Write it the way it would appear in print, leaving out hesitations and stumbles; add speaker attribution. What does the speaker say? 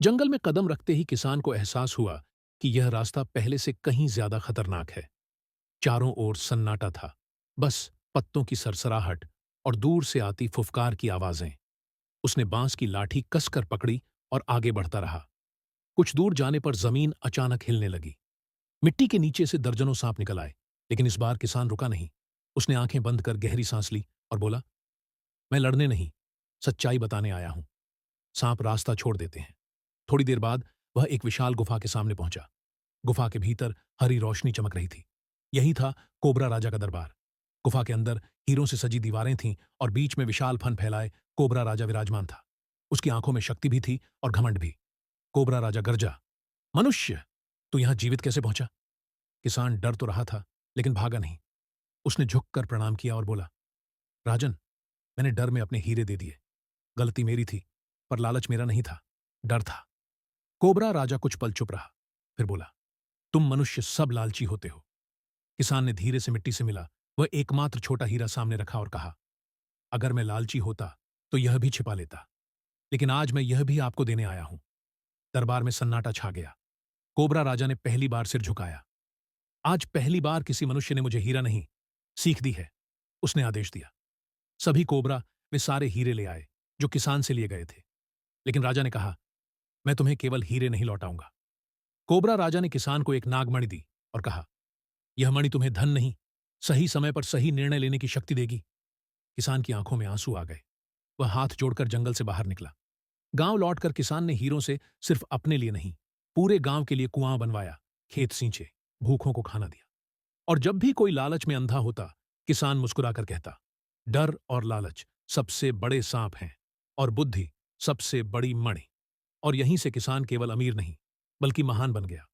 Speaker 1: जंगल में कदम रखते ही किसान को एहसास हुआ कि यह रास्ता पहले से कहीं ज्यादा खतरनाक है। चारों ओर सन्नाटा था, बस पत्तों की सरसराहट और दूर से आती फुफकार की आवाजें। उसने बांस की लाठी कसकर पकड़ी और आगे बढ़ता रहा। कुछ दूर जाने पर जमीन अचानक हिलने लगी। मिट्टी के नीचे से दर्जनों सांप निकल आए, लेकिन इस बार किसान रुका नहीं। उसने आंखें बंद कर गहरी सांस ली और बोला, मैं लड़ने नहीं, सच्चाई बताने आया हूं। सांप रास्ता छोड़ देते हैं। थोड़ी देर बाद वह एक विशाल गुफा के सामने पहुंचा। गुफा के भीतर हरी रोशनी चमक रही थी। यही था कोबरा राजा का दरबार। गुफा के अंदर हीरों से सजी दीवारें थीं और बीच में विशाल फन फैलाए कोबरा राजा विराजमान था। उसकी आंखों में शक्ति भी थी और घमंड भी। कोबरा राजा गरजा, मनुष्य, तू यहां जीवित कैसे पहुंचा? किसान डर तो रहा था, लेकिन भागा नहीं। उसने झुककर प्रणाम किया और बोला, राजन, मैंने डर में अपने हीरे दे दिए। गलती मेरी थी, पर लालच मेरा नहीं था, डर था। कोबरा राजा कुछ पल चुप रहा, फिर बोला, तुम मनुष्य सब लालची होते हो। किसान ने धीरे से मिट्टी से मिला वह एकमात्र छोटा हीरा सामने रखा और कहा, अगर मैं लालची होता तो यह भी छिपा लेता, लेकिन आज मैं यह भी आपको देने आया हूं। दरबार में सन्नाटा छा गया। कोबरा राजा ने पहली बार सिर झुकाया। आज पहली बार किसी मनुष्य ने मुझे हीरा नहीं, सीख दी है, उसने आदेश दिया। सभी कोबरा वे सारे हीरे ले आए जो किसान से लिए गए थे। लेकिन राजा ने कहा, मैं तुम्हें केवल हीरे नहीं लौटाऊंगा। कोबरा राजा ने किसान को एक नागमणि दी और कहा, यह मणि तुम्हें धन नहीं, सही समय पर सही निर्णय लेने की शक्ति देगी। किसान की आंखों में आंसू आ गए। वह हाथ जोड़कर जंगल से बाहर निकला। गांव लौटकर किसान ने हीरों से सिर्फ अपने लिए नहीं, पूरे गांव के लिए कुआं बनवाया, खेत सींचे, भूखों को खाना दिया। और जब भी कोई लालच में अंधा होता, किसान मुस्कुराकर कहता, डर और लालच सबसे बड़े सांप हैं और बुद्धि सबसे बड़ी मणि। और यहीं से किसान केवल अमीर नहीं, बल्कि महान बन गया।